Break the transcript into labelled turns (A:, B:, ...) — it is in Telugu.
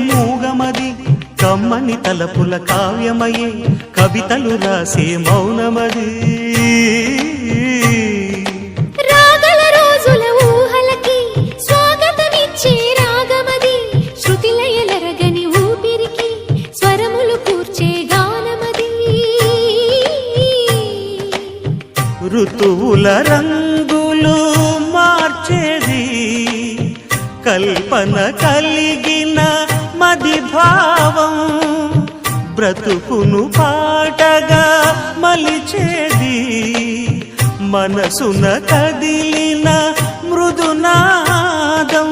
A: మూగమది కమ్మని తలపుల కావ్యమయే కవితలు రాసే మౌనమది
B: రాగల రోజుల ఊహలకి స్వాగతమిచ్చే రాగమది శృతిలయలరగని ఊపిరికి స్వరములు కూర్చే గానమది
A: ఋతువుల రంగులు మార్చేది కల్పన కలిగిన మది భావం బ్రతుకును పాటగా మలిచేది మనసున కదిలిన మృదునాదం